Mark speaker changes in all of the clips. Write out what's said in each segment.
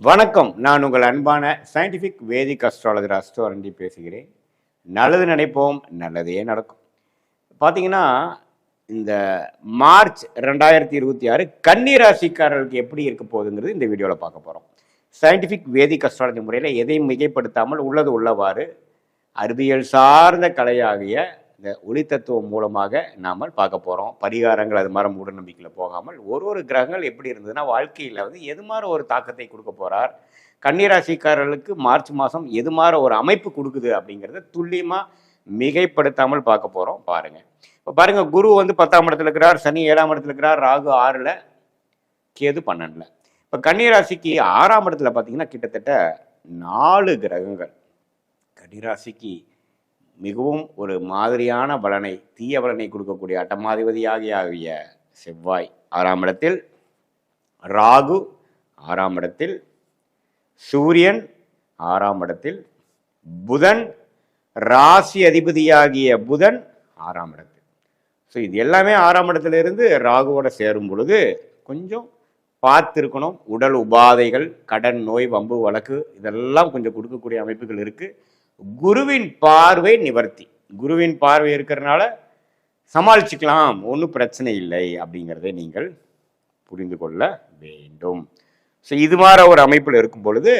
Speaker 1: வணக்கம். நான் உங்கள் அன்பான சயின்டிஃபிக் வேதிக் அஸ்ட்ராலஜர் அஸ்ட்ரோரண்டி பேசுகிறேன். நல்லது நினைப்போம், நல்லதே நடக்கும். பார்த்தீங்கன்னா, இந்த மார்ச் 2026 கன்னி ராசிக்காரர்களுக்கு எப்படி இருக்க போகுதுங்கிறது இந்த வீடியோவில் பார்க்க போகிறோம். சயின்டிஃபிக் வேதிக் அஸ்ட்ராலஜி முறையில் எதையும் மிகைப்படுத்தாமல் உள்ளது உள்ளவாறு அறிவியல் சார்ந்த கலையாகிய இந்த ஒளி தத்துவம் மூலமாக நாம் பார்க்க போகிறோம். பரிகாரங்கள் அது மாதிரி மூட நம்பிக்கையில் போகாமல் ஒரு கிரகங்கள் எப்படி இருந்ததுன்னா வாழ்க்கையில் எது மாதிரி ஒரு தாக்கத்தை கொடுக்க போகிறார், கன்னிராசிக்காரர்களுக்கு மார்ச் மாதம் எது மாதிரி ஒரு அமைப்பு கொடுக்குது அப்படிங்கிறத துல்லியமாக மிகைப்படுத்தாமல் பார்க்க போகிறோம். பாருங்கள். இப்போ பாருங்கள், குரு 10ஆம் இடத்துல இருக்கிறார், சனி 7ஆம் இடத்துல இருக்கிறார், ராகு 6ல், கேது 12ல். இப்போ கன்னிராசிக்கு 6ஆம் இடத்துல பார்த்தீங்கன்னா கிட்டத்தட்ட 4 கிரகங்கள். கன்னிராசிக்கு மிகவும் ஒரு மாதிரியான பலனை, தீய பலனை கொடுக்கக்கூடிய அட்டமாதிபதியாகிய செவ்வாய் 6ஆம் இடத்தில், ராகு 6ஆம் இடத்தில், சூரியன் 6ஆம் இடத்தில், புதன் ராசி அதிபதியாகிய புதன் 6ஆம் இடத்தில். ஸோ இது எல்லாமே 6ஆம் இடத்துல இருந்து ராகுவோட சேரும் பொழுது கொஞ்சம் பார்த்துருக்கணும். உடல் உபாதைகள், கடன், நோய், வம்பு, வழக்கு இதெல்லாம் கொஞ்சம் கொடுக்கக்கூடிய அமைப்புகள் இருக்குது. குருவின் பார்வை நிவர்த்தி. குருவின் பார்வை இருக்கிறதுனால சமாளிச்சுக்கலாம், ஒன்றும் பிரச்சனை இல்லை அப்படிங்கிறதை நீங்கள் புரிந்து கொள்ள வேண்டும். ஸோ இது மாதிரி ஒரு அமைப்பில் இருக்கும் பொழுது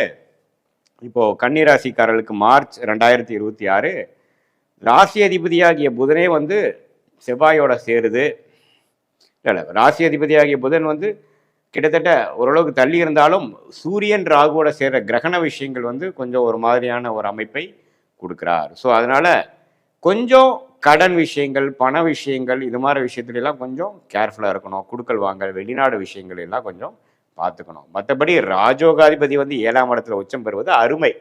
Speaker 1: இப்போது கன்னிராசிக்காரர்களுக்கு மார்ச் 2026 ராசி அதிபதியாகிய புதனே செவ்வாயோட சேருது. இல்லை, ராசி அதிபதியாகிய புதன் கிட்டத்தட்ட ஓரளவுக்கு தள்ளி இருந்தாலும் சூரியன் ராகுவோட சேர்ற கிரகண விஷயங்கள் கொஞ்சம் ஒரு மாதிரியான ஒரு அமைப்பை கொடுக்குறார். ஸோ அதனால் கொஞ்சம் கடன் விஷயங்கள், பண விஷயங்கள், இது மாதிரி விஷயத்துலலாம் கொஞ்சம் கேர்ஃபுல்லாக இருக்கணும். குடுக்கல் வாங்கல், வெளிநாடு விஷயங்கள் எல்லாம் கொஞ்சம் பார்த்துக்கணும். மற்றபடி ராஜோகாதிபதி 7ஆம் இடத்துல உச்சம் பெறுவது அருமை.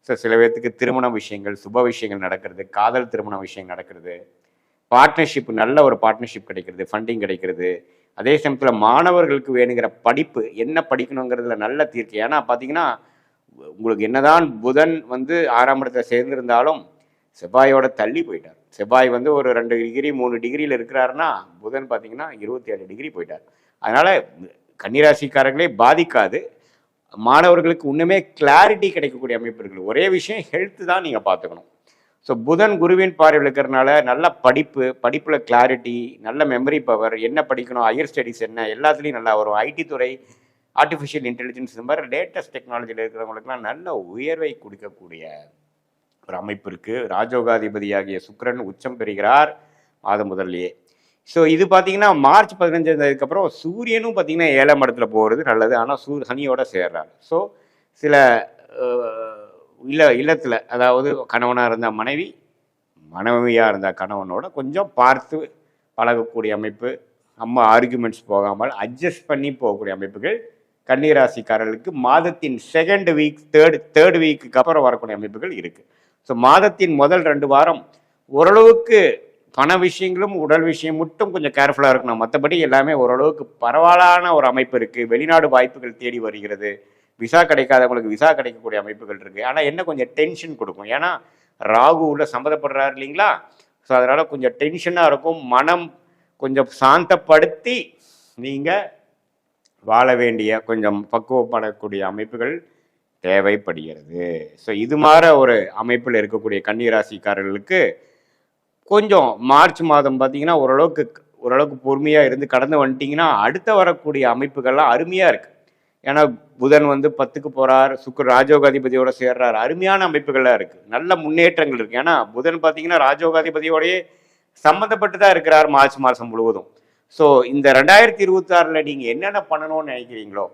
Speaker 1: ஸோ சில பேர்த்துக்கு திருமண விஷயங்கள், சுப விஷயங்கள் நடக்கிறது, காதல் திருமண விஷயம் நடக்கிறது, பார்ட்னர்ஷிப், நல்ல ஒரு பார்ட்னர்ஷிப் கிடைக்கிறது, ஃபண்டிங் கிடைக்கிறது. அதே சமயத்தில் மாணவர்களுக்கு வேணுங்கிற படிப்பு என்ன படிக்கணுங்கிறதுல நல்ல தீர்க்கு. ஏன்னா பார்த்தீங்கன்னா, உங்களுக்கு என்னதான் புதன் 6ஆம் இடத்துல சேர்ந்திருந்தாலும் செவ்வாயோட தள்ளி போயிட்டார். செவ்வாய் ஒரு 2 டிகிரி 3 டிகிரியில் இருக்கிறாருன்னா புதன் பார்த்தீங்கன்னா 27 டிகிரி போயிட்டார். அதனால் கன்னிராசிக்காரர்களே பாதிக்காது. மாணவர்களுக்கு இன்னுமே கிளாரிட்டி கிடைக்கக்கூடிய அமைப்பு இருக்குது. ஒரே விஷயம், ஹெல்த்து தான் நீங்கள் பார்த்துக்கணும். ஸோ புதன் குருவின் பார்வையில் இருக்கிறதுனால நல்ல படிப்பு, படிப்பில் கிளாரிட்டி, நல்ல மெமரி பவர், என்ன படிக்கணும், ஹையர் ஸ்டடீஸ் என்ன, எல்லாத்துலேயும் நல்லா வரும். ஐடி துறை, ஆர்டிஃபிஷியல் இன்டெலிஜென்ஸ், இந்த மாதிரி லேட்டஸ்ட் டெக்னாலஜியில் இருக்கிறவங்களுக்குலாம் நல்ல உயர்வை கொடுக்கக்கூடிய ஒரு அமைப்பு இருக்குது. ராஜோகாதிபதியாகிய சுக்கிரன் உச்சம் பெறுகிறார் மாதம் முதல்லையே. ஸோ இது பார்த்தீங்கன்னா மார்ச் 15 அதுக்கப்புறம் சூரியனும் பார்த்தீங்கன்னா 7ஆம் இடத்துல போகிறது நல்லது. ஆனால் சனியோட சேர்றார். ஸோ சில இல்லத்தில், அதாவது கணவனாக இருந்தால் மனைவி, மனைவியாக இருந்தால் கணவனோட கொஞ்சம் பார்த்து பழகக்கூடிய அமைப்பு, அம்மா ஆர்குமெண்ட்ஸ் போகாமல் அட்ஜஸ்ட் பண்ணி போகக்கூடிய அமைப்புகள் கன்னிராசிக்காரர்களுக்கு மாதத்தின் செகண்ட் வீக், தேர்ட் வீக்குக்கு அப்புறம் வரக்கூடிய அமைப்புகள் இருக்குது. ஸோ மாதத்தின் முதல் 2 வாரம் ஓரளவுக்கு பண விஷயங்களும் உடல் விஷயம் மட்டும் கொஞ்சம் கேர்ஃபுல்லாக இருக்கணும். மற்றபடி எல்லாமே ஓரளவுக்கு பரவாயில்லான ஒரு அமைப்பு இருக்குது. வெளிநாடு வாய்ப்புகள் தேடி வருகிறது. விசா கிடைக்காதவங்களுக்கு விசா கிடைக்கக்கூடிய அமைப்புகள் இருக்குது. ஆனால் என்ன கொஞ்சம் டென்ஷன் கொடுக்கும். ஏன்னா ராகு உள்ள சம்மந்தப்படுறாரு இல்லைங்களா? ஸோ அதனால் கொஞ்சம் டென்ஷனாக இருக்கும். மனம் கொஞ்சம் சாந்தப்படுத்தி நீங்கள் வாழ வேண்டிய, கொஞ்சம் பக்குவப்படக்கூடிய அமைப்புகள் தேவைப்படுகிறது. ஸோ இது மாதிரி ஒரு அமைப்பில் இருக்கக்கூடிய கன்னிராசிக்காரர்களுக்கு கொஞ்சம் மார்ச் மாதம் பார்த்தீங்கன்னா ஓரளவுக்கு பொறுமையாக இருந்து கடந்து வந்துட்டிங்கன்னா அடுத்த வரக்கூடிய அமைப்புகள்லாம் அருமையாக இருக்குது. ஏன்னா புதன் 10க்கு போகிறார், ராஜோகாதிபதியோட சேர்றார். அருமையான அமைப்புகள்லாம் இருக்குது, நல்ல முன்னேற்றங்கள் இருக்குது. ஏன்னா புதன் பார்த்தீங்கன்னா ராஜோகாதிபதியோடையே சம்மந்தப்பட்டு தான் இருக்கிறார் மார்ச் மாதம் முழுவதும். ஸோ இந்த 2026 நீங்கள் என்னென்ன பண்ணணும்னு நினைக்கிறீங்களோ,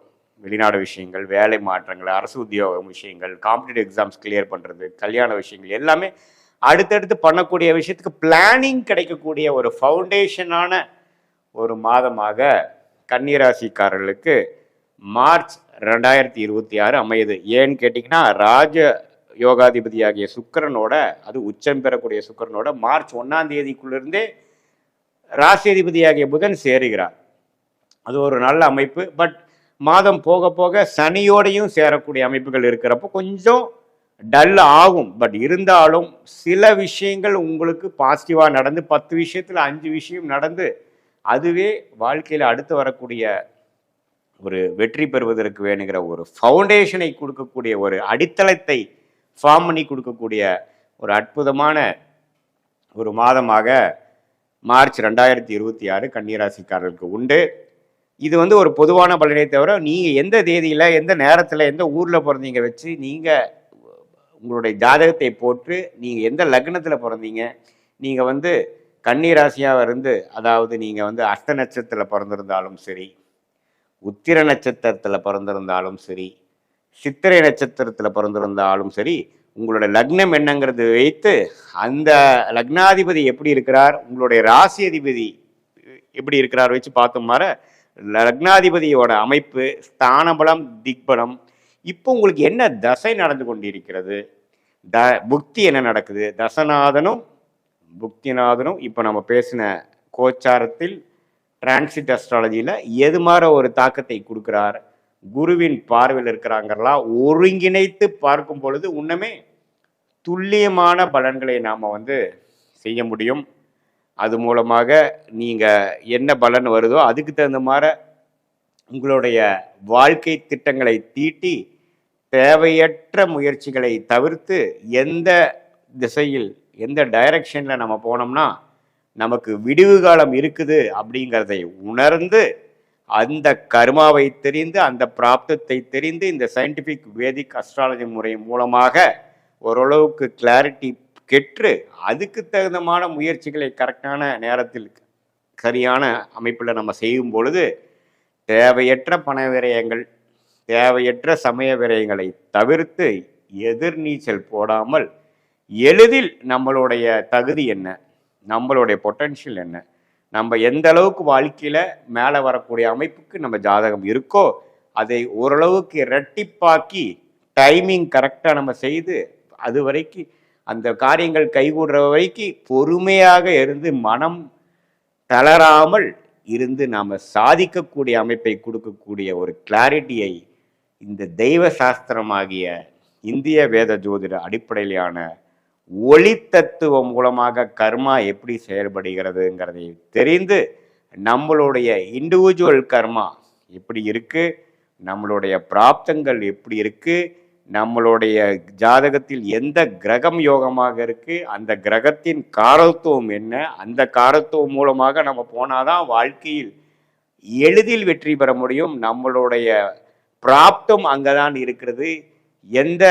Speaker 1: வெளிநாடு விஷயங்கள், வேலை மாற்றங்கள், அரசு உத்தியோகம் விஷயங்கள், காம்படிட்டிவ் எக்ஸாம்ஸ் கிளியர் பண்ணுறது, கல்யாண விஷயங்கள் எல்லாமே அடுத்தடுத்து பண்ணக்கூடிய விஷயத்துக்கு பிளானிங் கிடைக்கக்கூடிய ஒரு ஃபவுண்டேஷனான ஒரு மாதமாக கன்னிராசிக்காரர்களுக்கு மார்ச் 2026 அமையுது. ஏன்னு கேட்டிங்கன்னா, ராஜ யோகாதிபதியாகிய சுக்கிரனோட, அது உச்சம் பெறக்கூடிய சுக்கிரனோட மார்ச் 1ஆம் தேதிக்குள்ளிருந்தே ராசி அதிபதியாகிய புதன் சேருகிறார். அது ஒரு நல்ல அமைப்பு. பட் மாதம் போக போக சனியோடையும் சேரக்கூடிய அமைப்புகள் இருக்கிறப்போ கொஞ்சம் டல் ஆகும். பட் இருந்தாலும் சில விஷயங்கள் உங்களுக்கு பாசிட்டிவாக நடந்து 10 விஷயத்தில் 5 விஷயம் நடந்து அதுவே வாழ்க்கையில் அடுத்து வரக்கூடிய ஒரு வெற்றி பெறுவதற்கு வேணுங்கிற ஒரு ஃபவுண்டேஷனை கொடுக்கக்கூடிய ஒரு அடித்தளத்தை ஃபார்ம் பண்ணி கொடுக்கக்கூடிய ஒரு அற்புதமான ஒரு மாதமாக மார்ச் 2026 கன்னிராசிக்காரர்களுக்கு உண்டு. இது வந்து ஒரு பொதுவான பலனை தவிர நீங்கள் எந்த தேதியில் எந்த நேரத்தில் எந்த ஊரில் பிறந்தீங்க வச்சு நீங்கள் உங்களுடைய ஜாதகத்தை போட்டு நீங்கள் எந்த லக்னத்தில் பிறந்தீங்க, நீங்கள் வந்து கன்னிராசியாக இருந்து, அதாவது நீங்கள் வந்து அஷ்ட நட்சத்திரத்தில் பிறந்திருந்தாலும் சரி, உத்திர நட்சத்திரத்தில் பிறந்திருந்தாலும் சரி, சித்திரை நட்சத்திரத்தில் பிறந்திருந்தாலும் சரி, உங்களோட லக்னம் என்னங்கிறது வைத்து அந்த லக்னாதிபதி எப்படி இருக்கிறார், உங்களுடைய ராசி அதிபதி எப்படி இருக்கிறார் வச்சு பார்த்தோம்னார லக்னாதிபதியோட அமைப்பு, ஸ்தானபலம், திக்பலம், இப்போ உங்களுக்கு என்ன தசை நடந்து கொண்டிருக்கிறது, புக்தி என்ன நடக்குது, தசநாதனும் புக்திநாதனும் இப்போ நம்ம பேசின கோச்சாரத்தில் டிரான்சிட் அஸ்ட்ராலஜியில் எது மாதிரி ஒரு தாக்கத்தை கொடுக்குறார், குருவின் பார்வையில் இருக்கிறாங்கலாம் ஒருங்கிணைத்து பார்க்கும் பொழுது உண்மையே துல்லியமான பலன்களை நாம் வந்து செய்ய முடியும். அது மூலமாக நீங்கள் என்ன பலன் வருதோ அதுக்கு தகுந்த மாதிரி உங்களுடைய வாழ்க்கை திட்டங்களை தீட்டி தேவையற்ற முயற்சிகளை தவிர்த்து எந்த திசையில் எந்த டைரக்ஷனில் நம்ம போனோம்னா நமக்கு விடிவு காலம் இருக்குது அப்படிங்கிறதை உணர்ந்து அந்த கர்மாவை தெரிந்து அந்த பிராப்தத்தை தெரிந்து இந்த சயின்டிஃபிக் வேதிக் அஸ்ட்ராலஜி முறை மூலமாக ஓரளவுக்கு கிளாரிட்டி கெற்று அதுக்கு தகுந்தமான முயற்சிகளை கரெக்டான நேரத்தில் சரியான அமைப்பில் நம்ம செய்யும் பொழுது தேவையற்ற பண விரயங்கள், தேவையற்ற சமய விரயங்களை தவிர்த்து எதிர்நீச்சல் போடாமல் எளிதில் நம்மளுடைய தகுதி என்ன, நம்மளுடைய பொட்டன்ஷியல் என்ன, நம்ம எந்த அளவுக்கு வாழ்க்கையில் மேலே வரக்கூடிய அமைப்புக்கு நம்ம ஜாதகம் இருக்கோ அதை ஓரளவுக்கு இரட்டிப்பாக்கி டைமிங் கரெக்டாக நம்ம செய்து அது வரைக்கும் அந்த காரியங்கள் கைகூடுற வரைக்கும் பொறுமையாக இருந்து மனம் தளராமல் இருந்து நாம் சாதிக்கக்கூடிய அமைப்பை கொடுக்கக்கூடிய ஒரு கிளாரிட்டியை இந்த தெய்வ சாஸ்திரமாகிய இந்திய வேத ஜோதிட அடிப்படையிலான ஒளி தத்துவம் மூலமாக கர்மா எப்படி செயல்படுகிறதுங்கிறதை தெரிந்து நம்மளுடைய இண்டிவிஜுவல் கர்மா எப்படி இருக்குது, நம்மளுடைய பிராப்தங்கள் எப்படி இருக்குது, நம்மளுடைய ஜாதகத்தில் எந்த கிரகம் யோகமாக இருக்குது, அந்த கிரகத்தின் காரத்துவம் என்ன, அந்த காரத்துவம் மூலமாக நம்ம போனாதான் வாழ்க்கையில் எளிதில் வெற்றி பெற முடியும். நம்மளுடைய பிராப்தம் அங்கே தான் இருக்கிறது. எந்த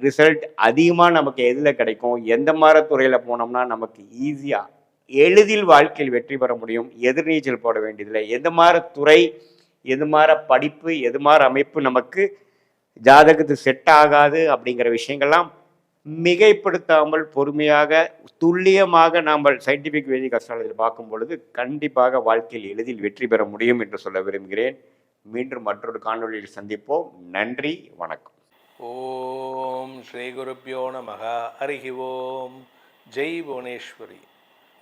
Speaker 1: ரிசல்ட் அதிகமாக நமக்கு எதில் கிடைக்கும், எந்த மாதிரி துறையில் போனோம்னா நமக்கு ஈஸியாக எளிதில் வாழ்க்கையில் வெற்றி பெற முடியும், எதிர்நீச்சல் போட வேண்டியதில்லை, எந்த மாதிரி துறை, எது மாதிரி படிப்பு, எது மாதிரி அமைப்பு நமக்கு ஜாதகத்து செட் ஆகாது அப்படிங்கிற விஷயங்கள்லாம் மிகைப்படுத்தாமல் பொறுமையாக துல்லியமாக நாம் சயின்டிஃபிக் வேதிக் அஸ்ட்ராலஜியில் பார்க்கும் பொழுது கண்டிப்பாக வாழ்க்கையில் எளிதில் வெற்றி பெற முடியும் என்று சொல்ல விரும்புகிறேன். மீண்டும் மற்றொரு காணொலியில் சந்திப்போம். நன்றி, வணக்கம்.
Speaker 2: ஓம் ஸ்ரீ குருப்யோ நமஹ. ஹரிஹி ஓம். ஜெய் புவனேஸ்வரி.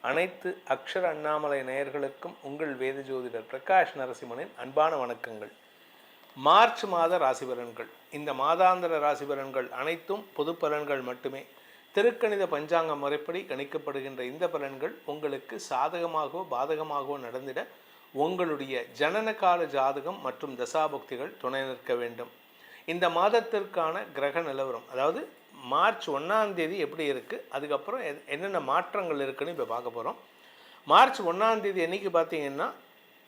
Speaker 2: அனைத்து அக்ஷர அண்ணாமலை நேயர்களுக்கும் உங்கள் வேத ஜோதிடர் பிரகாஷ் நரசிம்மனின் அன்பான வணக்கங்கள். மார்ச் மாத ராசி பலன்கள். இந்த மாதாந்திர ராசி பலன்கள் அனைத்தும் பொது பலன்கள் மட்டுமே. திருக்கணித பஞ்சாங்க முறைப்படி கணிக்கப்படுகின்ற இந்த பலன்கள் உங்களுக்கு சாதகமாகவோ பாதகமாகவோ நடந்திட உங்களுடைய ஜனனகால ஜாதகம் மற்றும் தசாபக்திகள் துணை நிற்க வேண்டும். இந்த மாதத்திற்கான கிரக நிலவரம், அதாவது மார்ச் 1ஆம் தேதி எப்படி இருக்குது, அதுக்கப்புறம் என்னென்ன மாற்றங்கள் இருக்குதுன்னு இப்போ பார்க்க போகிறோம். மார்ச் 1ஆம் தேதி அன்றைக்கி பார்த்தீங்கன்னா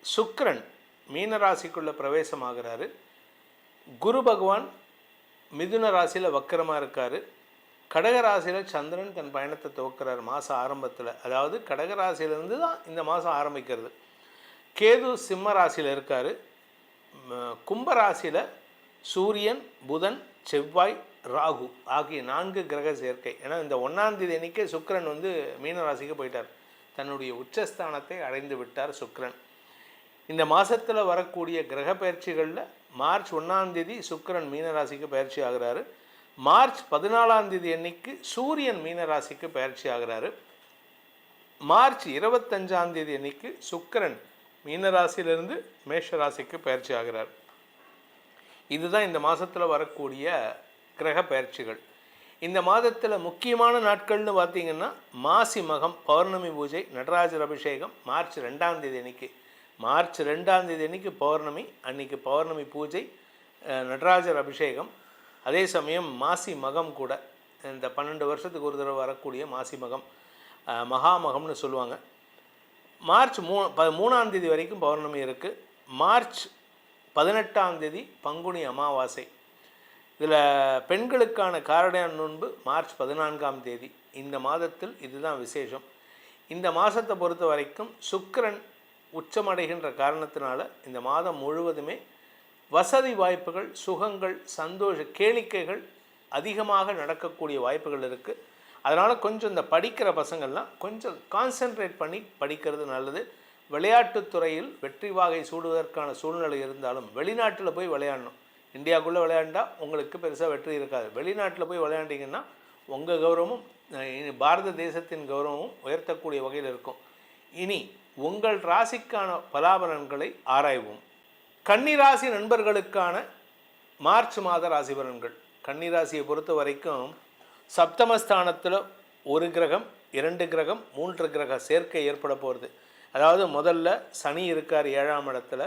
Speaker 2: சுக்கிரன் மீனராசிக்குள்ளே பிரவேசமாகிறாரு. குரு பகவான் மிதுன ராசியில் வக்கரமாக இருக்கார். கடகராசியில் சந்திரன் தன் பயணத்தை துவக்கிறார் மாத ஆரம்பத்தில். அதாவது கடகராசியிலேருந்து தான் இந்த மாதம் ஆரம்பிக்கிறது. கேது சிம்ம ராசியில் இருக்கார். கும்பராசியில் சூரியன், புதன், செவ்வாய், ராகு ஆகிய 4 கிரக சேர்க்கை. ஏன்னா இந்த 1ஆம் தேதி அன்றைக்கே சுக்கிரன் மீனராசிக்கு போயிட்டார். தன்னுடைய உச்சஸ்தானத்தை அடைந்து விட்டார் சுக்கிரன். இந்த மாதத்தில் வரக்கூடிய கிரக பயிற்சிகளில் மார்ச் 1ஆம் தேதி சுக்கிரன் மீனராசிக்கு பயிற்சி ஆகிறாரு. மார்ச் 14ஆம் தேதி அன்னைக்கு சூரியன் மீனராசிக்கு பயிற்சி ஆகிறாரு. மார்ச் 25ஆம் தேதி அன்னைக்கு சுக்கிரன் மீனராசியிலிருந்து மேஷராசிக்கு பயிற்சி ஆகிறார். இதுதான் இந்த மாதத்தில் வரக்கூடிய கிரக பயிற்சிகள். இந்த மாதத்தில் முக்கியமான நாட்கள்னு பார்த்திங்கன்னா மாசி மகம், பௌர்ணமி பூஜை, நடராஜர் அபிஷேகம் மார்ச் 2ஆம் தேதி அன்னைக்கு. மார்ச் 2ஆம் தேதி அன்றைக்கி பௌர்ணமி, அன்றைக்கி பௌர்ணமி பூஜை, நடராஜர் அபிஷேகம், அதே சமயம் மாசி மகம் கூட, இந்த 12 வருஷத்துக்கு ஒரு தடவை வரக்கூடிய மாசி மகம், மகாமகம்னு சொல்லுவாங்க. மார்ச் 3ஆம் தேதி வரைக்கும் பௌர்ணமி இருக்குது. மார்ச் 18ஆம் தேதி பங்குனி அமாவாசை. இதில் பெண்களுக்கான காரடையான் நோன்பு மார்ச் 14ஆம் தேதி. இந்த மாதத்தில் இதுதான் விசேஷம். இந்த மாதத்தை பொறுத்த வரைக்கும் சுக்கிரன் உச்சமடைகின்ற காரணத்தினால இந்த மாதம் முழுவதுமே வசதி வாய்ப்புகள், சுகங்கள், சந்தோஷ கேளிக்கைகள் அதிகமாக நடக்கக்கூடிய வாய்ப்புகள் இருக்குது. அதனால் கொஞ்சம் இந்த படிக்கிற பசங்கள்லாம் கொஞ்சம் கான்சென்ட்ரேட் பண்ணி படிக்கிறது நல்லது. விளையாட்டுத்துறையில் வெற்றி வாகை சூடுவதற்கான சூழ்நிலை இருந்தாலும் வெளிநாட்டில் போய் விளையாடணும். இந்தியாவுக்குள்ளே விளையாண்டா உங்களுக்கு பெருசாக வெற்றி இருக்காது. வெளிநாட்டில் போய் விளையாண்டிங்கன்னா உங்கள் கௌரவமும் பாரத தேசத்தின் கௌரவமும் உயர்த்தக்கூடிய வகையில் இருக்கும். இனி உங்கள் ராசிக்கான பலாபலன்களை ஆராய்வோம். கன்னிராசி நண்பர்களுக்கான மார்ச் மாத ராசி பலன்கள். கன்னிராசியை பொறுத்த வரைக்கும் சப்தமஸ்தானத்தில் ஒரு கிரகம், 2 கிரகம், 3 கிரக சேர்க்கை ஏற்பட போகிறது. அதாவது முதல்ல சனி இருக்கார் 7ஆம் இடத்துல,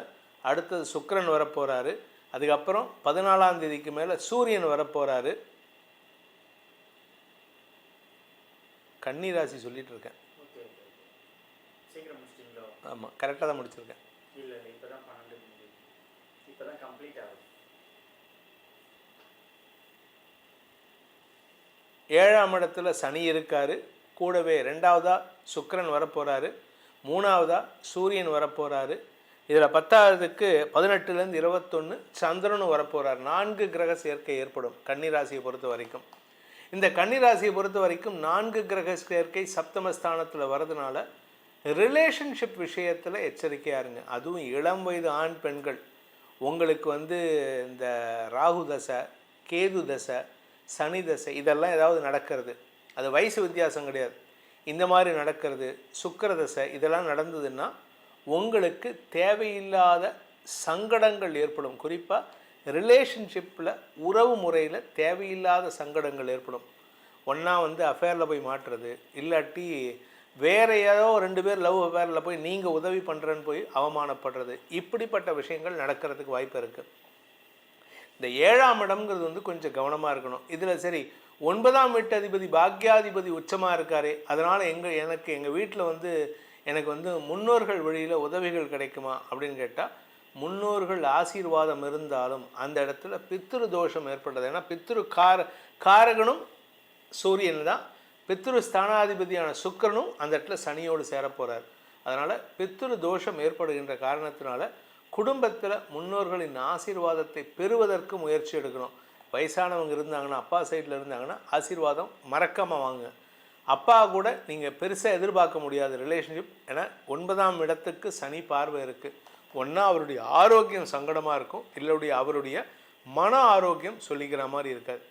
Speaker 2: அடுத்தது சுக்கிரன் வரப்போகிறாரு, அதுக்கப்புறம் 14ஆம் தேதிக்கு மேலே சூரியன் வரப்போகிறாரு. கன்னிராசி சொல்லிட்டு இருக்கேன். ஆமாம், கரெக்டாக தான் முடிச்சிருக்கேன். 7ஆம் இடத்துல சனி இருக்கார், கூடவே 2ஆவதாக சுக்கிரன் வரப்போகிறாரு, 3ஆவதாக சூரியன் வரப்போகிறாரு. இதில் 10ஆவதுக்கு 18லேருந்து 21 சந்திரனும் வரப்போகிறார். 4 கிரக சேர்க்கை ஏற்படும் கன்னிராசியை பொறுத்த வரைக்கும். இந்த கன்னிராசியை பொறுத்த வரைக்கும் 4 கிரக சேர்க்கை சப்தமஸ்தானத்தில் வரதுனால ரிலேஷன்ஷிப் விஷயத்தில் எச்சரிக்கையாக இருங்க. அதுவும் இளம் வயது ஆண் பெண்கள் உங்களுக்கு இந்த ராகு தசை, கேது தசை, சனி தசை இதெல்லாம் ஏதாவது நடக்கிறது, அது வயசு வித்தியாசம் கிடையாது, இந்த மாதிரி நடக்கிறது, சுக்கிர தசை இதெல்லாம் நடந்ததுன்னா உங்களுக்கு தேவையில்லாத சங்கடங்கள் ஏற்படும். குறிப்பாக ரிலேஷன்ஷிப்பில், உறவு முறையில் தேவையில்லாத சங்கடங்கள் ஏற்படும். ஒன்றா அஃபேரில் போய் மாட்டுறது, இல்லாட்டி வேறு ஏதோ 2 பேர் லவ் அஃபேரில் போய் நீங்கள் உதவி பண்ணுறேன்னு போய் அவமானப்படுறது, இப்படிப்பட்ட விஷயங்கள் நடக்கிறதுக்கு வாய்ப்பு இருக்குது. இந்த 7ஆம் இடம்ங்கிறது கொஞ்சம் கவனமாக இருக்கணும். இதில் சரி 9ஆம் வீட்டு அதிபதி பாக்யாதிபதி உச்சமாக இருக்கார், அதனால் எங்கள் வீட்டில் எனக்கு முன்னோர்கள் வழியில் உதவிகள் கிடைக்குமா அப்படின்னு கேட்டால், முன்னோர்கள் ஆசீர்வாதம் இருந்தாலும் அந்த இடத்துல பித்ரு தோஷம் ஏற்பட்டது. ஏன்னா பித்ரு காரகனும் சூரியன் தான், பித்ரு ஸ்தானாதிபதியான சுக்கிரனும் அந்த இடத்துல சனியோடு சேரப்போகிறார். அதனால் பித்ரு தோஷம் ஏற்படுகின்ற காரணத்தினால குடும்பத்தில் முன்னோர்களின் ஆசீர்வாதத்தை பெறுவதற்கு முயற்சி எடுக்கணும். வயசானவங்க இருந்தாங்கன்னா, அப்பா சைடில் இருந்தாங்கன்னா ஆசீர்வாதம் மறக்காமல் வாங்க. அப்பா கூட நீங்கள் பெருசாக எதிர்பார்க்க முடியாது ரிலேஷன்ஷிப். ஏன்னா 9ஆம் இடத்துக்கு சனி பார்வை இருக்குது. ஒன்றா அவருடைய ஆரோக்கியம் சங்கடமாக இருக்கும், இல்லை அவருடைய மன ஆரோக்கியம் சொல்லிக்கிற மாதிரி இருக்காது.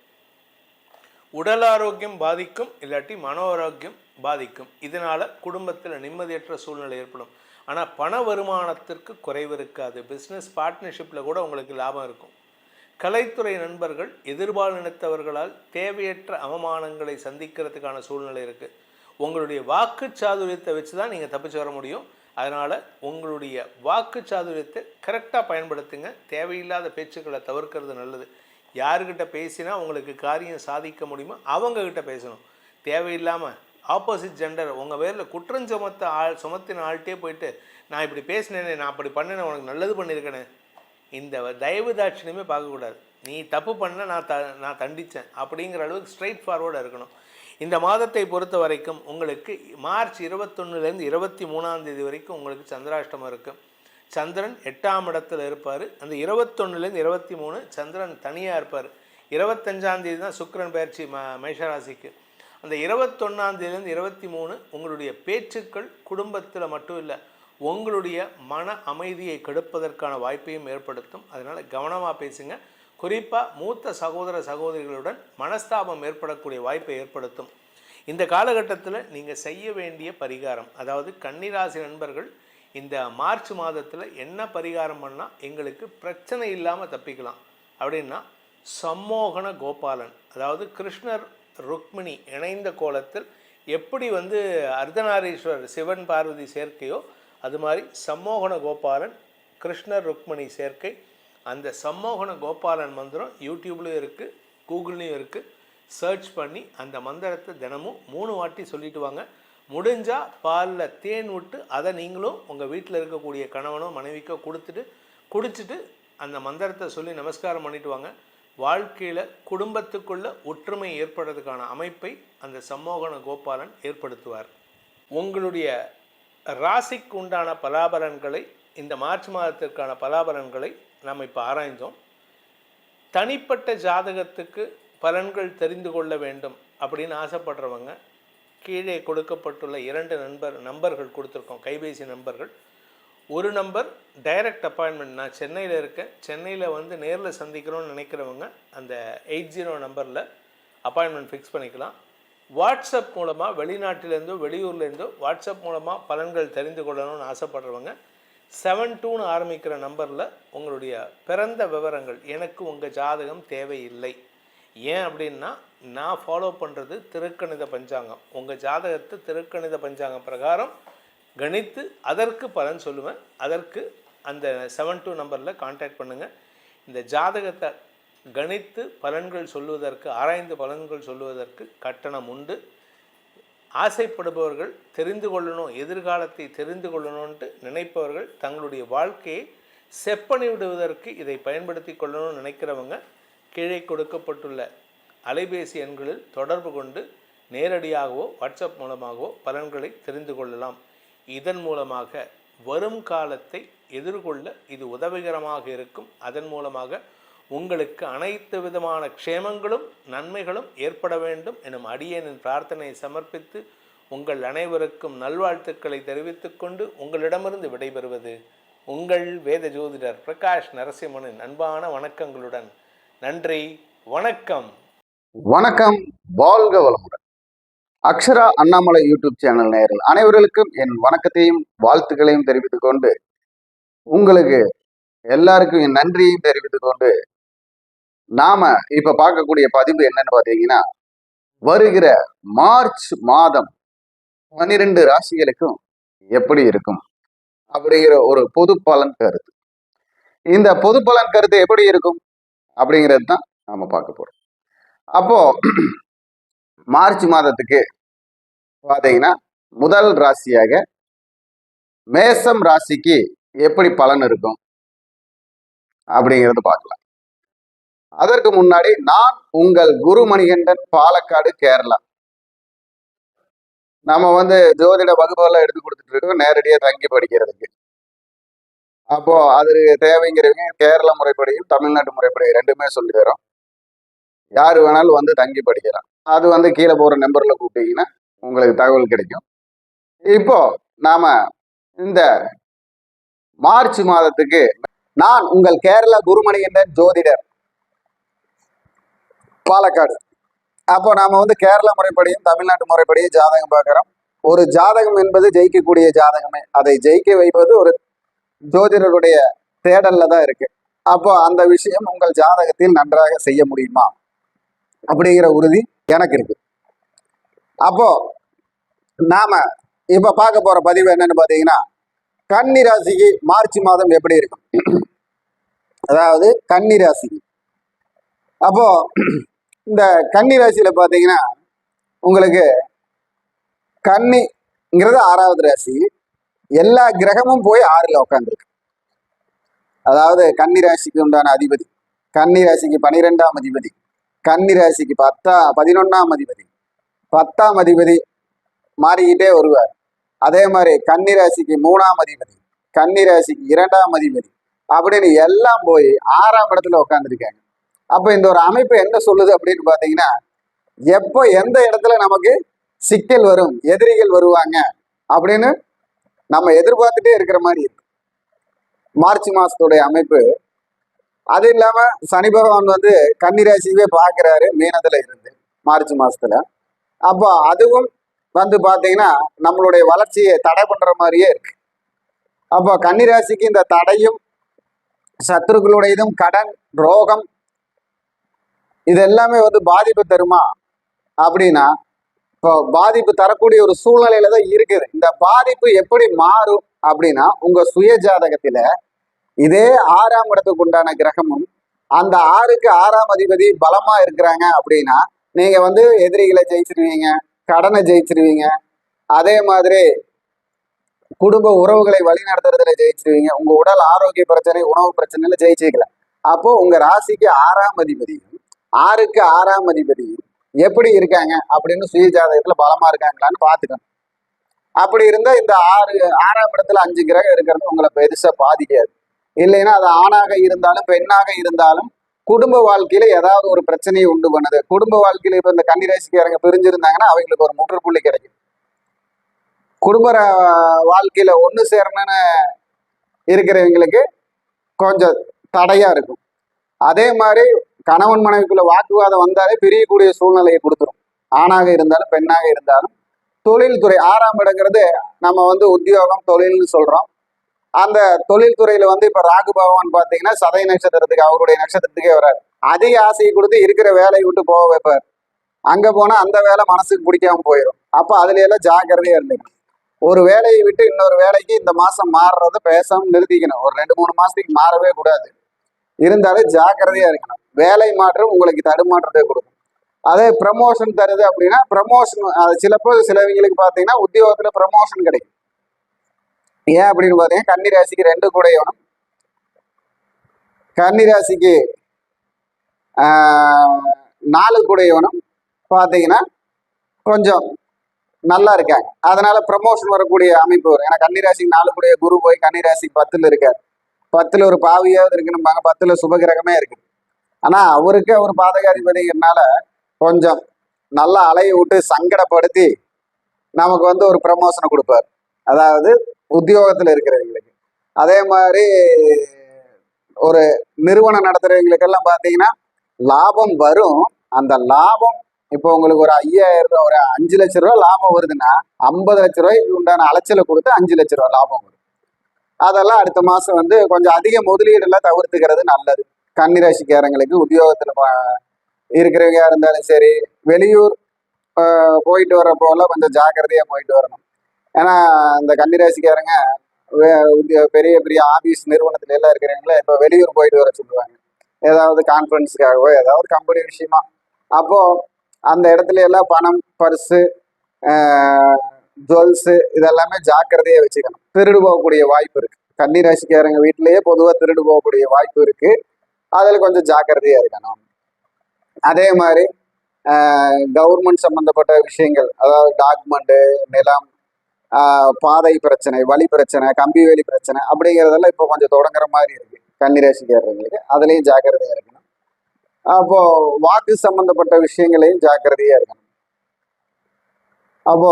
Speaker 2: உடல் ஆரோக்கியம் பாதிக்கும், இல்லாட்டி மன ஆரோக்கியம் பாதிக்கும். இதனால் குடும்பத்தில் நிம்மதியற்ற சூழ்நிலை ஏற்படும். ஆனால் பண வருமானத்திற்கு குறைவு இருக்காது. பிஸ்னஸ் பார்ட்னர்ஷிப்பில் கூட உங்களுக்கு லாபம் இருக்கும். கலைத்துறை நண்பர்கள் எதிர்பாலினத்தவர்களால் தேவையற்ற அவமானங்களை சந்திக்கிறதுக்கான சூழ்நிலை இருக்குது. உங்களுடைய வாக்கு சாதுரியத்தை வச்சு தான் நீங்கள் தப்பிச்சு வர முடியும். அதனால் உங்களுடைய வாக்கு சாதுரியத்தை கரெக்டாக பயன்படுத்துங்க. தேவையில்லாத பேச்சுக்களை தவிர்க்கிறது நல்லது. யாருக்கிட்ட பேசினா உங்களுக்கு காரியம் சாதிக்க முடியுமோ அவங்கக்கிட்ட பேசணும். தேவையில்லாமல் ஆப்போசிட் ஜெண்டர் உங்கள் பேரில் குற்றம் சுமத்தின ஆள்கிட்டே போயிட்டு நான் இப்படி பேசினேனே, நான் அப்படி பண்ணினேன், உனக்கு நல்லது பண்ணியிருக்கேனே, இந்த தயவு தாட்சியமே பார்க்கக்கூடாது. நீ தப்பு பண்ண நான் தண்டித்தேன் அப்படிங்கிற அளவுக்கு ஸ்ட்ரைட் ஃபார்வர்டாக இருக்கணும். இந்த மாதத்தை பொறுத்த வரைக்கும் உங்களுக்கு மார்ச் 21லேருந்து 23ஆம் தேதி வரைக்கும் உங்களுக்கு சந்திராஷ்டமம் இருக்குது. சந்திரன் 8ஆம் இடத்துல இருப்பார். அந்த 21லேருந்து 23 சந்திரன் தனியாக இருப்பார். 25ஆம் தேதி தான் சுக்கிரன் பயிற்சி மேஷராசிக்கு. அந்த 21ஆம் தேதியிலேருந்து 23 உங்களுடைய பேச்சுக்கள் குடும்பத்தில் மட்டும் இல்லை, உங்களுடைய மன அமைதியை கெடுப்பதற்கான வாய்ப்பையும் ஏற்படுத்தும். அதனால் கவனமாக பேசுங்க. குறிப்பாக மூத்த சகோதர சகோதரிகளுடன் மனஸ்தாபம் ஏற்படக்கூடிய வாய்ப்பை ஏற்படுத்தும். இந்த காலகட்டத்தில் நீங்கள் செய்ய வேண்டிய பரிகாரம், அதாவது கன்னிராசி நண்பர்கள் இந்த மார்ச் மாதத்தில் என்ன பரிகாரம் பண்ணால் எங்களுக்கு பிரச்சனை இல்லாமல் தப்பிக்கலாம் அப்படின்னா, சம்மோகன கோபாலன், அதாவது கிருஷ்ணர் ருக்மிணி இணைந்த கோலத்தில் எப்படி அர்த்தநாரீஸ்வரர் சிவன் பார்வதி சேர்க்கையோ அது மாதிரி சம்மோகன கோபாலன் கிருஷ்ணர் ருக்மணி சேர்க்கை, அந்த சம்மோகன கோபாலன் மந்திரம் யூடியூப்லேயும் இருக்குது, கூகுள்லேயும் இருக்குது. சர்ச் பண்ணி அந்த மந்திரத்தை தினமும் 3 வாட்டி சொல்லிட்டு வாங்க. முடிஞ்சால் பாலில் தேன் விட்டு அதை நீங்களும் உங்கள் வீட்டில் இருக்கக்கூடிய கணவனோ மனைவிக்கோ குடிச்சிட்டு அந்த மந்திரத்தை சொல்லி நமஸ்காரம் பண்ணிட்டு வாங்க. வாழ்க்கையில் குடும்பத்துக்குள்ள ஒற்றுமை ஏற்படுறதுக்கான அமைப்பை அந்த சம்மோகன கோபாலன் ஏற்படுத்துவார். உங்களுடைய ராசிக்கு உண்டான பலாபலன்களை, இந்த மார்ச் மாதத்திற்கான பலாபலன்களை நம்ம இப்போ ஆராய்ந்தோம். தனிப்பட்ட ஜாதகத்துக்கு பலன்கள் தெரிந்து கொள்ள வேண்டும் அப்படின்னு ஆசைப்படுறவங்க கீழே கொடுக்கப்பட்டுள்ள 2 நம்பர்கள் கொடுத்துருக்கோம், கைபேசி நம்பர்கள். ஒரு நம்பர் டைரக்ட் அப்பாயின்மெண்ட், நான் சென்னையில் இருக்கேன், சென்னையில் வந்து நேரில் சந்திக்கணும்னு நினைக்கிறவங்க அந்த 80 நம்பரில் அப்பாயின்மெண்ட் ஃபிக்ஸ் பண்ணிக்கலாம். வாட்ஸ்அப் மூலமாக வெளிநாட்டிலேருந்தோ வெளியூர்லேருந்தோ வாட்ஸ்அப் மூலமாக பலன்கள் தெரிந்து கொள்ளணும்னு ஆசைப்படுறவங்க 72 ஆரம்பிக்கிற நம்பரில் உங்களுடைய பிறந்த விவரங்கள், எனக்கு உங்கள் ஜாதகம் தேவையில்லை. ஏன் அப்படின்னா நான் ஃபாலோ பண்ணுறது திருக்கணித பஞ்சாங்கம். உங்கள் ஜாதகத்தை திருக்கணித பஞ்சாங்கம் பிரகாரம் கணித்து அதற்கு பலன் சொல்லுவேன். அதற்கு அந்த 72 நம்பரில் கான்டாக்ட் பண்ணுங்கள். இந்த ஜாதகத்தை கணித்து பலன்கள் சொல்லுவதற்கு, ஆராய்ந்து பலன்கள் சொல்லுவதற்கு கட்டணம் உண்டு. ஆசைப்படுபவர்கள், தெரிந்து கொள்ளணும், எதிர்காலத்தை தெரிந்து கொள்ளணும்ன்ட்டு நினைப்பவர்கள், தங்களுடைய வாழ்க்கையை செப்பனி விடுவதற்கு இதை பயன்படுத்தி கொள்ளணும்னு நினைக்கிறவங்க கீழே கொடுக்கப்பட்டுள்ள அலைபேசி எண்களில் தொடர்பு கொண்டு நேரடியாகவோ வாட்ஸ்அப் மூலமாகவோ பலன்களை தெரிந்து கொள்ளலாம். இதன் மூலமாக வரும் காலத்தை எதிர்கொள்ள இது உதவிகரமாக இருக்கும். அதன் மூலமாக உங்களுக்கு அனைத்து விதமான க்ஷேமங்களும் நன்மைகளும் ஏற்பட வேண்டும் எனும் அடியேனின் பிரார்த்தனையை சமர்ப்பித்து உங்கள் அனைவருக்கும் நல்வாழ்த்துக்களை தெரிவித்துக் கொண்டு உங்களிடமிருந்து விடைபெறுவது உங்கள் வேத ஜோதிடர் பிரகாஷ் நரசிம்மனின் அன்பான வணக்கங்களுடன். நன்றி, வணக்கம்.
Speaker 3: வணக்கம், வாழ்க வளமுடன். அக்ஷரா அண்ணாமலை யூடியூப் சேனல் நேயர்கள் அனைவர்களுக்கும் என் வணக்கத்தையும் வாழ்த்துக்களையும் தெரிவித்துக் கொண்டு, உங்களுக்கு எல்லாருக்கும் என் நன்றியையும் தெரிவித்துக் கொண்டு, நாம இப்ப பார்க்கக்கூடிய பதிவு என்னன்னு பாத்தீங்கன்னா, வருகிற மார்ச் மாதம் 12 ராசிகளுக்கும் எப்படி இருக்கும் அப்படிங்கிற ஒரு பொது பலன் கருத்து. இந்த பொது பலன் கருத்து எப்படி இருக்கும் அப்படிங்கிறது தான் நாம பார்க்க போறோம். அப்போ மார்ச் மாதத்துக்கு பாத்தீங்கன்னா முதல் ராசியாக மேசம் ராசிக்கு எப்படி பலன் இருக்கும் அப்படிங்கிறது பார்க்கலாம். அதற்கு முன்னாடி நான் உங்கள் குரு மணிகண்டன், பாலக்காடு, கேரளா. நம்ம வந்து ஜோதிட வகுப்பெல்லாம் எடுத்து கொடுத்துட்டு இருக்கோம் நேரடியாக தங்கி படிக்கிறதுக்கு. அப்போ அது தேவைங்கிறவங்க கேரளா முறைப்படியும் தமிழ்நாட்டு முறைப்படியும் 2மே சொல்லி தரோம். யாரு வேணாலும் வந்து தங்கி படிக்கலாம். அது வந்து கீழே போற நம்பர்ல கூப்பிட்டீங்கன்னா உங்களுக்கு தகவல் கிடைக்கும். இப்போ நாம இந்த மார்ச் மாதத்துக்கு நான் உங்கள் கேரளா குருமணிகண்டன் ஜோதிடர், பாலக்காடு. அப்போ நாம வந்து கேரளா முறைப்படியும் தமிழ்நாட்டு முறைப்படியும் ஜாதகம் பார்க்கிறோம். ஒரு ஜாதகம் என்பது ஜெயிக்கக்கூடிய ஜாதகமே. அதை ஜெயிக்க வைப்பது ஒரு ஜோதிடருடைய தேடல்ல தான் இருக்கு. அப்போ அந்த விஷயம் உங்கள் ஜாதகத்தில் நன்றாக செய்ய முடியுமா அப்படிங்கிற உறுதி எனக்கு இருக்கு. அப்போ நாம இப்ப பார்க்க போற பதிவு என்னன்னு பாத்தீங்கன்னா, கன்னி ராசிக்கு மார்ச் மாதம் எப்படி இருக்கும், அதாவது கன்னி ராசிக்கு. அப்போ இந்த கன்னி ராசியில பாத்தீங்கன்னா உங்களுக்கு கன்னிங்கிறது 6வது ராசி. எல்லா கிரகமும் போய் 6ல் உட்காந்துருக்கு. அதாவது கன்னி ராசிக்கு உண்டான அதிபதி, கன்னி ராசிக்கு 12ஆம் அதிபதி, கன்னி ராசிக்கு 11ஆம் அதிபதி, 10ஆம் அதிபதி மாறிக்கிட்டே வருவார். அதே மாதிரி கன்னி ராசிக்கு 3ஆம் அதிபதி, கன்னி ராசிக்கு 2ஆம் அதிபதி அப்படின்னு எல்லாம் போய் 6ஆம் இடத்துல உட்காந்துருக்காங்க. அப்ப இந்த ஒரு அமைப்பு என்ன சொல்லுது அப்படின்னு பாத்தீங்கன்னா, எப்போ எந்த இடத்துல நமக்கு சிக்கல் வரும், எதிரிகள் வருவாங்க அப்படின்னு நம்ம எதிர்பார்த்துட்டே இருக்கிற மாதிரி இருக்கு மார்ச் மாசத்துடைய அமைப்பு. அது இல்லாம சனி பகவான் வந்து கன்னி ராசியவே பார்க்கிறாரு மீனத்துல இருந்து மார்ச் மாசத்துல. அப்போ அதுவும் வந்து பாத்தீங்கன்னா நம்மளுடைய வளர்ச்சியை தடை பண்ற மாதிரியே இருக்கு. அப்போ கன்னி ராசிக்கு இந்த தடையும் சத்துருக்களுடையதும் கடன், ரோகம் இது எல்லாமே வந்து பாதிப்பு தருமா அப்படின்னா இப்போ பாதிப்பு தரக்கூடிய ஒரு சூழ்நிலையில தான் இருக்குது. இந்த பாதிப்பு எப்படி மாறும் அப்படின்னா, உங்க சுய ஜாதகத்தில இதே 6ஆம் இடத்துக்கு உண்டான கிரகமும் அந்த 6க்கு 6ஆம் அதிபதி பலமா இருக்கிறாங்க அப்படின்னா, நீங்க வந்து எதிரிகளை ஜெயிச்சிருவீங்க, கடனை ஜெயிச்சிருவீங்க, அதே மாதிரி குடும்ப உறவுகளை வழி நடத்துறதுல ஜெயிச்சிருவீங்க, உங்க உடல் ஆரோக்கிய பிரச்சனை, உணவு பிரச்சனைல ஜெயிச்சிக்கலாம். அப்போ உங்க ராசிக்கு 6ஆம் அதிபதியும் 6க்கு 6ஆம் அதிபதியும் எப்படி இருக்காங்க அப்படின்னு சுய ஜாதகத்துல பலமா இருக்காங்களான்னு பாத்துக்கணும். அப்படி இருந்தா இந்த 6ஆம் இடத்துல 5 கிரகம் இருக்கிறது உங்களை பெருசா பாதிக்காது. இல்லைன்னா அது ஆணாக இருந்தாலும் பெண்ணாக இருந்தாலும் குடும்ப வாழ்க்கையில ஏதாவது ஒரு பிரச்சனையை உண்டு பண்ணுது. குடும்ப வாழ்க்கையில இப்ப இந்த கன்னிராசிக்காரங்க பிரிஞ்சிருந்தாங்கன்னா அவங்களுக்கு ஒரு முற்றுப்புள்ளி கிடைக்கும். குடும்ப வாழ்க்கையில ஒண்ணு சேரணும்னு இருக்கிறவங்களுக்கு கொஞ்சம் தடையா இருக்கும். அதே மாதிரி கணவன் மனைவிக்குள்ள வாக்குவாதம் வந்தாலே பிரியக்கூடிய சூழ்நிலையை கொடுத்துரும். ஆணாக இருந்தாலும் பெண்ணாக இருந்தாலும். தொழில்துறை 6ஆம் இடங்கிறது நம்ம வந்து உத்தியோகம் தொழில்னு சொல்றோம். அந்த தொழில்துறையில வந்து இப்ப ராகு பகவான் பாத்தீங்கன்னா சதய நட்சத்திரத்துக்கு அவருடைய நட்சத்திரத்துக்கே வராது. அதிக ஆசையை கொடுத்து இருக்கிற வேலையை விட்டு போக வைப்பார். அங்க போனா அந்த வேலை மனசுக்கு பிடிக்காம போயிடும். அப்ப அதுல எல்லாம் ஜாக்கிரதையா இருந்துக்கணும். ஒரு வேலையை விட்டு இன்னொரு வேலைக்கு இந்த மாசம் மாறுறத பேசாம நிறுத்திக்கணும். ஒரு 2-3 மாசத்துக்கு மாறவே கூடாது. இருந்தாலும் ஜாக்கிரதையா இருக்கணும். வேலை மாற்றம் உங்களுக்கு தடுமாற்றத்தை கொடுக்கும். அதே ப்ரமோஷன் தருது அப்படின்னா ப்ரமோஷன் அது சிலவங்களுக்கு பாத்தீங்கன்னா உத்தியோகத்துல ப்ரமோஷன் கிடைக்கும். ஏன் அப்படின்னு பாத்தீங்கன்னா கன்னிராசிக்கு 2 கூடையவனும் கன்னிராசிக்கு 4 கூடையவனும் பாத்தீங்கன்னா கொஞ்சம் நல்லா இருக்காங்க. அதனால ப்ரமோஷன் வரக்கூடிய அமைப்பு வரும். ஏன்னா கன்னிராசிக்கு 4 கூடிய குரு போய் கன்னிராசிக்கு 10ல் இருக்காரு. 10ல் ஒரு பாவியாவது இருக்கணும்பாங்க. 10ல் சுபகிரகமே இருக்கு. ஆனா அவருக்கு அவர் பாதகாதிபதினால கொஞ்சம் நல்லா அலைய விட்டு சங்கடப்படுத்தி நமக்கு வந்து ஒரு ப்ரமோஷனை கொடுப்பார். அதாவது உத்தியோகத்துல இருக்கிறவங்களுக்கு. அதே மாதிரி ஒரு நிறுவனம் நடத்துறவங்களுக்கெல்லாம் பாத்தீங்கன்னா லாபம் வரும். அந்த லாபம் இப்போ உங்களுக்கு ஒரு 5000 ஒரு 5 லட்ச ரூபா லாபம் வருதுன்னா 50 லட்ச ரூபாய்க்கு உண்டான அலைச்சலை கொடுத்து 5 லட்ச ரூபா லாபம் வரும். அதெல்லாம் அடுத்த மாசம் வந்து கொஞ்சம் அதிக முதலீடெல்லாம் தவிர்த்துக்கிறது நல்லது. கன்னிராசிக்காரங்களுக்கு உத்தியோகத்துல இருக்கிறவங்க இருந்தாலும் சரி, வெளியூர் போயிட்டு வர போல கொஞ்சம் ஜாக்கிரதையா போயிட்டு வரணும். ஏன்னா இந்த கன்னிராசிக்காரங்க பெரிய பெரிய ஆபீஸ் நிறுவனத்துல எல்லாம் இருக்கிறவங்கள இப்ப வெளியூர் போயிட்டு வர சொல்லுவாங்க. ஏதாவது கான்ஃபரன்ஸுக்காகவோ ஏதாவது கம்பெனி விஷயமா. அப்போ அந்த இடத்துல எல்லாம் பணம், பர்ஸு, ஜுவல்ஸு இதெல்லாமே ஜாக்கிரதையா வச்சுக்கணும். திருடு போகக்கூடிய வாய்ப்பு இருக்கு. கன்னிராசிக்காரங்க வீட்டிலேயே பொதுவாக திருடு போகக்கூடிய வாய்ப்பு இருக்கு. அதில் கொஞ்சம் ஜாக்கிரதையா இருக்கணும். அதே மாதிரி கவர்மெண்ட் சம்பந்தப்பட்ட விஷயங்கள், அதாவது டாக்குமெண்ட், நிலம், பாதை பிரச்சனை, வழி பிரச்சனை, கம்பி வேலி பிரச்சனை அப்படிங்கிறதெல்லாம் இப்போ கொஞ்சம் தொடங்குற மாதிரி இருக்கு கன்னிராசிக்காரங்களுக்கு. அதுலேயும் ஜாக்கிரதையா இருக்கணும். அப்போ வாக்கு சம்பந்தப்பட்ட விஷயங்களையும் ஜாக்கிரதையா இருக்கணும். அப்போ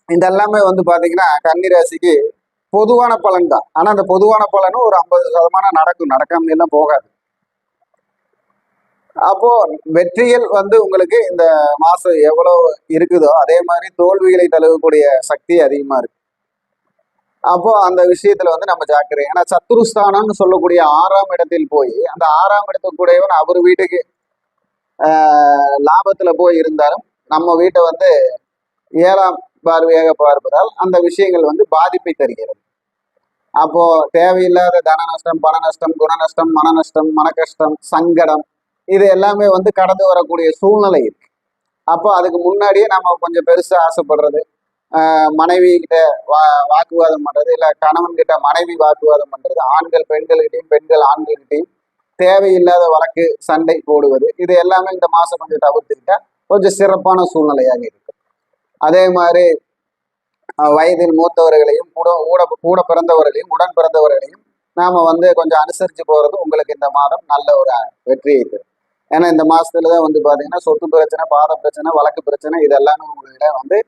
Speaker 3: இதெல்லாமே வந்து பாத்தீங்கன்னா கன்னிராசிக்கு பொதுவான பலன் தான். ஆனா அந்த பொதுவான பலனும் ஒரு 50% நடக்கும், நடக்காம எல்லாம் போகாது. அப்போ வெற்றிகள் வந்து உங்களுக்கு இந்த மாசம் எவ்வளவு இருக்குதோ அதே மாதிரி தோல்விகளை தழுவக்கூடிய சக்தி அதிகமா இருக்கு. அப்போ அந்த விஷயத்துல வந்து நம்ம ஜாக்கிரதை. ஏன்னா சத்துருஸ்தானம்னு சொல்லக்கூடிய 6ஆம் இடத்தில் போய் அந்த 6ஆம் இடத்துக்குடையவன் அவர் வீட்டுக்கு லாபத்துல போய் இருந்தாலும் நம்ம வீட்டை வந்து 7ஆம் பார்வையாக பார்ப்பதால் அந்த விஷயங்கள் வந்து பாதிப்பை தருகிறது. அப்போ தேவையில்லாத தன நஷ்டம், பண நஷ்டம், குண நஷ்டம், மன நஷ்டம், மன கஷ்டம், சங்கடம் இது எல்லாமே வந்து கடந்து வரக்கூடிய சூழ்நிலை இருக்கு. அப்போ அதுக்கு முன்னாடியே நம்ம கொஞ்சம் பெருசா ஆசைப்படுறது, மனைவி கிட்ட வாக்குவாதம் பண்றது, இல்ல கணவன் கிட்ட மனைவி வாக்குவாதம் பண்றது, ஆண்கள் பெண்கள்கிட்டையும் பெண்கள் ஆண்கள்கிட்டையும் தேவையில்லாத வழக்கு சண்டை போடுவது, இது எல்லாமே இந்த மாசம் கொஞ்சம் தவிர்த்துக்கிட்டா கொஞ்சம் சிறப்பான சூழ்நிலையாக இருக்கு. அதே மாதிரி வயதில் மூத்தவர்களையும் கூட பிறந்தவர்களையும் உடன் பிறந்தவர்களையும் நாம வந்து கொஞ்சம் அனுசரிச்சு போறது உங்களுக்கு இந்த மாதம் நல்ல ஒரு வெற்றியை தரும். ஏன்னா இந்த மாசத்துலதான் வந்து பாத்தீங்கன்னா சொத்து பிரச்சனை, பாத பிரச்சனை, வழக்கு பிரச்சனை இதெல்லாமே உங்ககிட்ட வந்து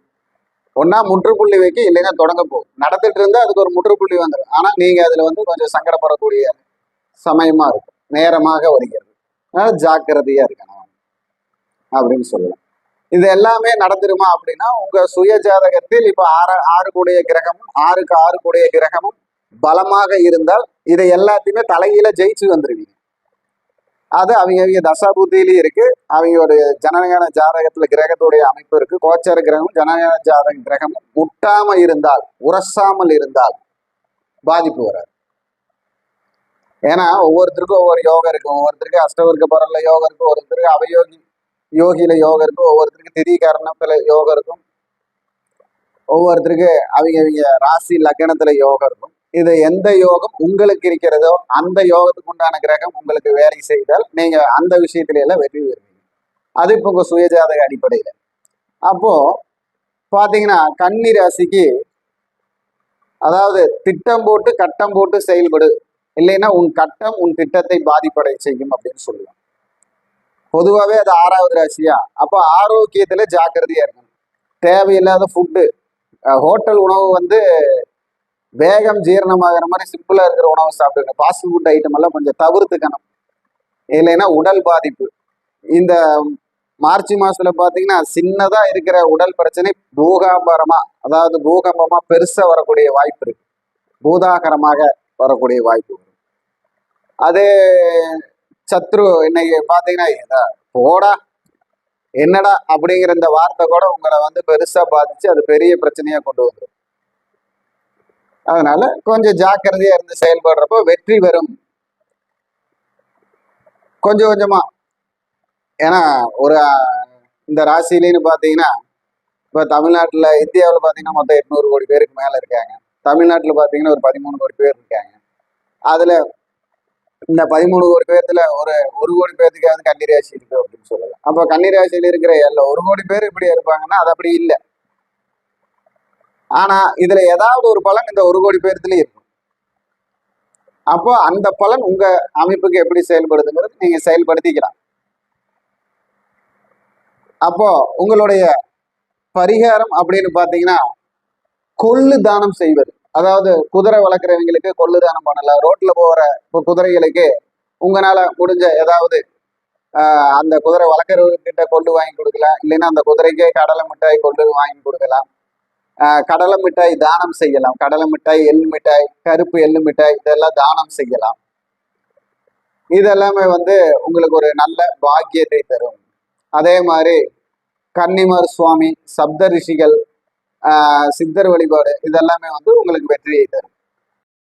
Speaker 3: ஒன்னா முற்றுப்புள்ளி வைக்க, இல்லைன்னா தொடங்க போகும். நடத்திட்டு இருந்தா அதுக்கு ஒரு முற்றுப்புள்ளி வந்துடும். ஆனா நீங்க அதுல வந்து கொஞ்சம் சங்கடப்படக்கூடிய சமயமா இருக்கும், நேரமாக வருகிறது. அதனால ஜாக்கிரதையா இருக்கணும் அப்படின்னு சொல்லலாம். இது எல்லாமே நடந்துருமா அப்படின்னா உங்க சுய ஜாதகத்தில் இப்ப 6 கூடிய கிரகமும் 6க்கு 6 கூடிய கிரகமும் பலமாக இருந்தால் இதை எல்லாத்தையுமே தலையில ஜெயிச்சு வந்துருவீங்க. அது அவங்க தசாபுத்தியிலையும் இருக்கு. அவங்களோட ஜனனகால ஜாதகத்துல கிரகத்துடைய அமைப்பு இருக்கு. கோச்சார கிரகமும் ஜனனகால ஜாதக கிரகமும் முட்டாம இருந்தால், உரசாமல் இருந்தால் பாதிப்பு வராது. ஏன்னா ஒவ்வொருத்தருக்கும் ஒவ்வொரு யோகம் இருக்கும். ஒவ்வொருத்தருக்கு அஷ்டவர்க்க பரல்ல யோகம் இருக்கும், ஒருத்தருக்கு அவயோகி யோகியில யோகம் இருக்கும், ஒவ்வொருத்தருக்கு திதி கரணத்துல யோகம் இருக்கும், ஒவ்வொருத்தருக்கு அவங்க ராசி லக்னத்துல யோகம் இருக்கும். இது எந்த யோகம் உங்களுக்கு இருக்கிறதோ அந்த யோகத்துக்கு உண்டான கிரகம் உங்களுக்கு வேலை செய்தால் நீங்க அந்த விஷயத்துல எல்லாம் வெற்றி பெறுவீங்க. அது இப்போ உங்க சுயஜாதக அடிப்படையில. அப்போ பாத்தீங்கன்னா கன்னி ராசிக்கு, அதாவது திட்டம் போட்டு கட்டம் போட்டு செயல்படு, இல்லைன்னா உன் கட்டம் உன் திட்டத்தை பாதிப்படை செய்யும் அப்படின்னு சொல்லுவோம். பொதுவாகவே அது 6வது ராசியா. அப்போ ஆரோக்கியத்துல ஜாக்கிரதையா இருக்கணும். தேவையில்லாத ஃபுட்டு, ஹோட்டல் உணவு வந்து வேகம் ஜீரணமாகிற மாதிரி சிம்பிளா இருக்கிற உணவு சாப்பிடுங்க. ஃபாஸ்ட் ஃபுட் ஐட்டம் எல்லாம் கொஞ்சம் தவிர்த்துக்கணும், இல்லைன்னா உடல் பாதிப்பு. இந்த மார்ச் மாசத்துல பாத்தீங்கன்னா சின்னதா இருக்கிற உடல் பிரச்சனை பூகாம்பரமா, அதாவது பூகம்பமா பெருசா வரக்கூடிய வாய்ப்பு இருக்கு. பூதாகரமாக வரக்கூடிய வாய்ப்பு இருக்கு. அது சத்ரு இன்னைக்கு பாத்தீங்கன்னா போடா என்னடா அப்படிங்கிற இந்த வார்த்தை கூட உங்களை வந்து பெருசா பாதிச்சு அது பெரிய பிரச்சனையா கொண்டு வந்துடும். அதனால கொஞ்சம் ஜாக்கிரதையா இருந்து செயல்படுறப்போ வெற்றி பெறும் கொஞ்சம் கொஞ்சமா. ஏன்னா ஒரு இந்த ராசியிலேன்னு பாத்தீங்கன்னா இப்ப தமிழ்நாட்டுல, இந்தியாவில் பாத்தீங்கன்னா மொத்தம் 800 கோடி பேருக்கு மேல இருக்காங்க. தமிழ்நாட்டுல பாத்தீங்கன்னா ஒரு 13 கோடி பேர் இருக்காங்க. அதுல இந்த 13 கோடி பேர்த்துல ஒரு கோடி பேர்த்துக்காவது கன்னிராசி இருக்கு அப்படின்னு சொல்லலாம். அப்ப கன்னிராசியில இருக்கிற 1 கோடி பேர் இப்படி இருப்பாங்கன்னா அது அப்படி இல்லை. ஆனா இதுல ஏதாவது ஒரு பலன் இந்த 1 கோடி பேர்த்துல இருக்கும். அப்போ அந்த பலன் உங்க அமைப்புக்கு எப்படி செயல்படுதுங்கிறது நீங்க செயல்படுத்திக்கலாம். அப்போ உங்களுடைய பரிகாரம் அப்படின்னு பாத்தீங்கன்னா கொள்ளு தானம் செய்வது. அதாவது குதிரை வளர்க்குறவங்களுக்கு கொள்ளு தானம் பண்ணலாம். ரோட்ல போற இப்போ குதிரைகளுக்கு உங்களால முடிஞ்ச ஏதாவது அந்த குதிரை வளர்க்குறவர்கிட்ட கொள்ளு வாங்கி கொடுக்கலாம், இல்லைன்னா அந்த குதிரைக்கே கடலை மிட்டாய் கொள்ளு வாங்கி கொடுக்கலாம். கடலை மிட்டாய் தானம் செய்யலாம். கடலை மிட்டாய், எள்ளு மிட்டாய், கருப்பு எள்ளு மிட்டாய் இதெல்லாம் தானம் செய்யலாம். இதெல்லாமே வந்து உங்களுக்கு ஒரு நல்ல பாக்கியத்தை தரும். அதே மாதிரி கன்னிமார் சுவாமி, சப்த ரிஷிகள், சித்தர் வழிபாடு இதெல்லாமே வந்து உங்களுக்கு வெற்றியை தரும்.